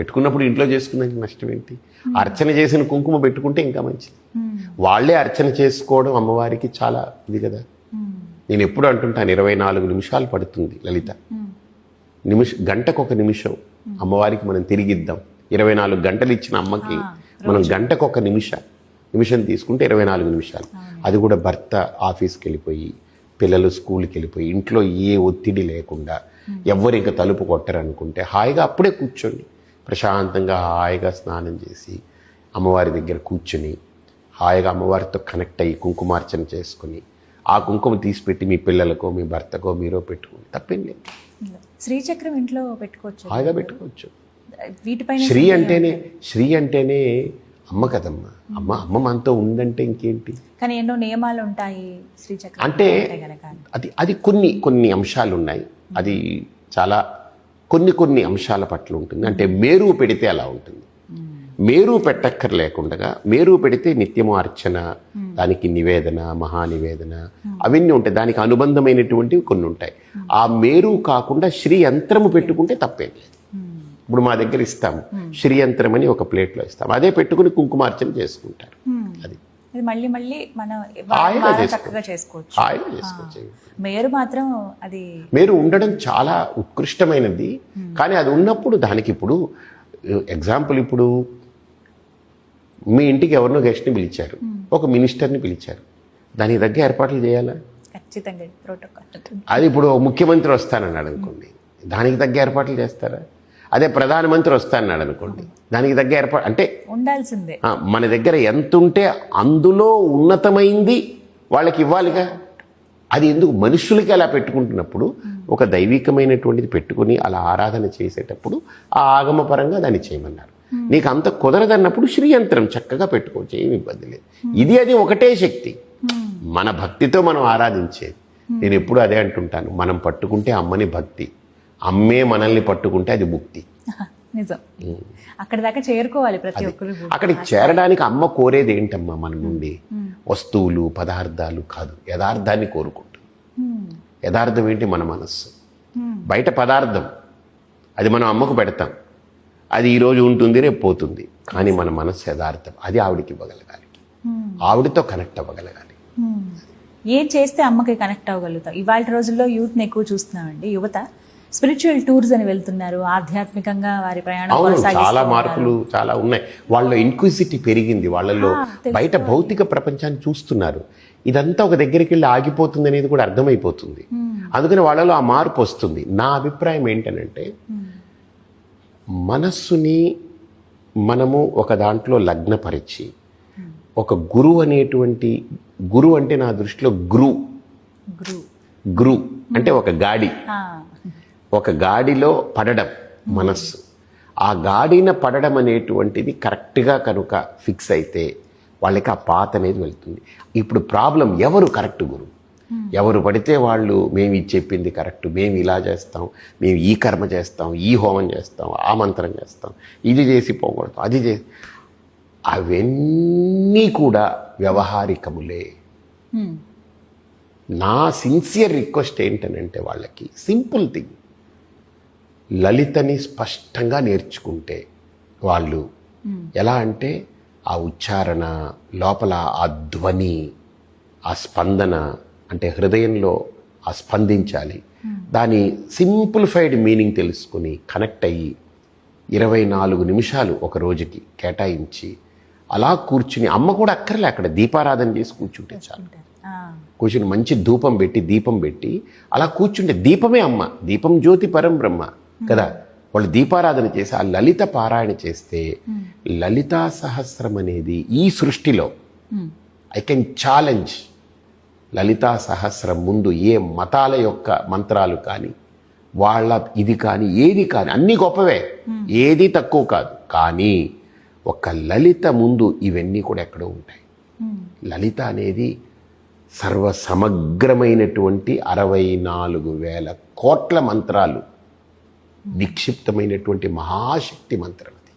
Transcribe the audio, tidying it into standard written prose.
పెట్టుకున్నప్పుడు ఇంట్లో చేసుకున్నాక నష్టం ఏంటి? అర్చన చేసిన కుంకుమ పెట్టుకుంటే ఇంకా మంచిది. వాళ్ళే అర్చన చేసుకోవడం అమ్మవారికి చాలా ఇది కదా. నేను ఎప్పుడు అంటుంటాను 24 నిమిషాలు పడుతుంది లలిత. గంటకొక నిమిషం అమ్మవారికి మనం తిరిగిద్దాం. 24 గంటలు ఇచ్చిన అమ్మకి మనం గంటకొక నిమిషం తీసుకుంటే 24 నిమిషాలు. అది కూడా భర్త ఆఫీస్కి వెళ్ళిపోయి, పిల్లలు స్కూల్కి వెళ్ళిపోయి, ఇంట్లో ఏ ఒత్తిడి లేకుండా, ఎవ్వరు ఇంకా తలుపు కొట్టరనుకుంటే హాయిగా అప్పుడే కూర్చోండి, ప్రశాంతంగా హాయిగా స్నానం చేసి అమ్మవారి దగ్గర కూర్చొని హాయిగా అమ్మవారితో కనెక్ట్ అయ్యి కుంకుమార్చన చేసుకుని ఆ కుంకుమ తీసిపెట్టి మీ పిల్లలకో మీ భర్తకో మీరో పెట్టుకుని తప్పేం లేదు. శ్రీచక్రం ఇంట్లో పెట్టుకోవచ్చు, హాయిగా పెట్టుకోవచ్చు. వీటిపైన శ్రీ అంటేనే అమ్మ కదమ్మా. అమ్మ మనతో ఉందంటే ఇంకేంటి. కానీ ఎన్నో నియమాలు ఉంటాయి శ్రీచక్రం అంటే అది కొన్ని అంశాలు ఉన్నాయి. అది చాలా కొన్ని అంశాల పట్ల ఉంటుంది. అంటే మేరు పెడితే అలా ఉంటుంది. మేరు పెట్టక్కర్లేకుండా మేరు పెడితే నిత్యము అర్చన, దానికి నివేదన, మహానివేదన అవన్నీ ఉంటాయి. దానికి అనుబంధమైనటువంటివి కొన్ని ఉంటాయి. ఆ మేరు కాకుండా శ్రీ యంత్రము పెట్టుకుంటే తప్పేం లేదు. ఇప్పుడు మా దగ్గర ఇస్తాము శ్రీ యంత్రం అని ఒక ప్లేట్లో ఇస్తాము, అదే పెట్టుకుని కుంకుమార్చన చేసుకుంటారు. అది మళ్ళీ మనం చక్కగా చేసుకోవచ్చు. మేరు మాత్రం అది మేరు ఉండడం చాలా ఉత్కృష్టమైనది. కానీ అది ఉన్నప్పుడు దానికి ఇప్పుడు ఎగ్జాంపుల్, ఇప్పుడు మీ ఇంటికి ఎవరినో గెస్ట్ని పిలిచారు, ఒక మినిస్టర్ని పిలిచారు, దానికి తగ్గ ఏర్పాట్లు చేయాలా? ఖచ్చితంగా ప్రోటోకాల్. అది ఇప్పుడు ముఖ్యమంత్రి వస్తానన్నాడు అనుకోండి, దానికి తగ్గ ఏర్పాట్లు చేస్తారా? అదే ప్రధానమంత్రి వస్తానన్నాడు అనుకోండి, దానికి తగ్గ ఏర్పాటు అంటే ఉండాల్సిందే. మన దగ్గర ఎంత ఉంటే అందులో ఉన్నతమైంది వాళ్ళకి ఇవ్వాలిగా. అది ఎందుకు మనుషులకి అలా పెట్టుకుంటున్నప్పుడు ఒక దైవికమైనటువంటిది పెట్టుకుని అలా ఆరాధన చేసేటప్పుడు ఆ ఆగమపరంగా దాన్ని చేయమన్నారు. నీకు అంత కుదరదన్నప్పుడు శ్రీయంత్రం చక్కగా పెట్టుకోవచ్చు, ఏమి ఇబ్బంది లేదు. అది ఒకటే శక్తి, మన భక్తితో మనం ఆరాధించేది. నేను ఎప్పుడు అదే అంటుంటాను, మనం పట్టుకుంటే అమ్మని భక్తి, అమ్మే మనల్ని పట్టుకుంటే అది ముక్తి. నిజం. అక్కడి దాకా చేరుకోవాలి ప్రతి ఒక్కరు. అక్కడికి చేరడానికి అమ్మ కోరేది ఏంటమ్మా మన నుండి? వస్తువులు, పదార్థాలు కాదు, యథార్థాన్ని కోరుకుంటుంది. యథార్థం ఏంటి? మన మనస్సు. బయట పదార్థం అది మనం అమ్మకు పెడతాం, అది ఈరోజు ఉంటుంది, రేపు పోతుంది. కానీ మన మనస్సు యథార్థం, అది ఆవిడికి ఇవ్వగలగాలి, ఆవిడతో కనెక్ట్ అవ్వగలగాలి. ఏం చేస్తే అమ్మకి కనెక్ట్ అవ్వగలుగుతాం? ఇవాళ రోజుల్లో యూత్ని ఎక్కువ చూస్తున్నామండి. యువత స్పిరిచువల్ టూర్స్ అని వెళ్తున్నారు, ఆధ్యాత్మికంగా వారి ప్రయాణం. చాలా మార్పులు చాలా ఉన్నాయి. వాళ్ళ ఇన్క్విజిటీ పెరిగింది, వాళ్ళలో బయట భౌతిక ప్రపంచాన్ని చూస్తున్నారు. ఇదంతా ఒక దగ్గరికి వెళ్ళి ఆగిపోతుంది అనేది కూడా అర్థమైపోతుంది. అందుకని వాళ్ళలో ఆ మార్పు వస్తుంది. నా అభిప్రాయం ఏంటనంటే, మనస్సుని మనము ఒక దాంట్లో లగ్నపరిచి ఒక గురువు అనేటువంటి, గురువు అంటే నా దృష్టిలో గురు అంటే ఒక గాడి, ఒక గాడిలో పడడం మనస్సు. ఆ గాడిన పడడం అనేటువంటిది కరెక్ట్గా కనుక ఫిక్స్ అయితే వాళ్ళకి ఆ పాత అనేది వెళ్తుంది. ఇప్పుడు ప్రాబ్లం ఎవరు కరెక్ట్ గురువు? ఎవరు పడితే వాళ్ళు మేము ఇది చెప్పింది కరెక్ట్, మేము ఇలా చేస్తాం, మేము ఈ కర్మ చేస్తాం, ఈ హోమం చేస్తాం, ఆ మంత్రం చేస్తాం, ఇది చేసి పోగొడతాం, అది చేసి, అవన్నీ కూడా వ్యవహారికములే. నా సిన్సియర్ రిక్వెస్ట్ ఏంటనంటే వాళ్ళకి సింపుల్ థింగ్, లలితని స్పష్టంగా నేర్చుకుంటే వాళ్ళు ఎలా అంటే ఆ ఉచ్చారణ లోపల ఆ ధ్వని, ఆ స్పందన, అంటే హృదయంలో ఆ స్పందించాలి, దాని సింప్లిఫైడ్ మీనింగ్ తెలుసుకుని కనెక్ట్ అయ్యి 24 నిమిషాలు ఒక రోజుకి కేటాయించి అలా కూర్చుని, అమ్మ కూడా అక్కర్లే, అక్కడ దీపారాధన చేసి కూర్చుంటే చాలు. కూర్చుని మంచి దీపం పెట్టి అలా కూర్చుంటే దీపమే అమ్మ. దీపం జ్యోతి పరం బ్రహ్మ కదా. వాళ్ళు దీపారాధన చేసి ఆ లలిత పారాయణ చేస్తే, లలితా సహస్రం అనేది ఈ సృష్టిలో ఐ కెన్ ఛాలెంజ్, లలితా సహస్రం ముందు ఏ మతాల యొక్క మంత్రాలు కానీ, వాళ్ళ ఇది కానీ, ఏది కానీ, అన్నీ గొప్పవే, ఏది తక్కువ కాదు. కానీ ఒక లలిత ముందు ఇవన్నీ కూడా ఎక్కడో ఉంటాయి. లలిత అనేది సర్వసమగ్రమైనటువంటి 64,000 కోట్ల మంత్రాలు నిక్షిప్తమైనటువంటి మహాశక్తి మంత్రం అది.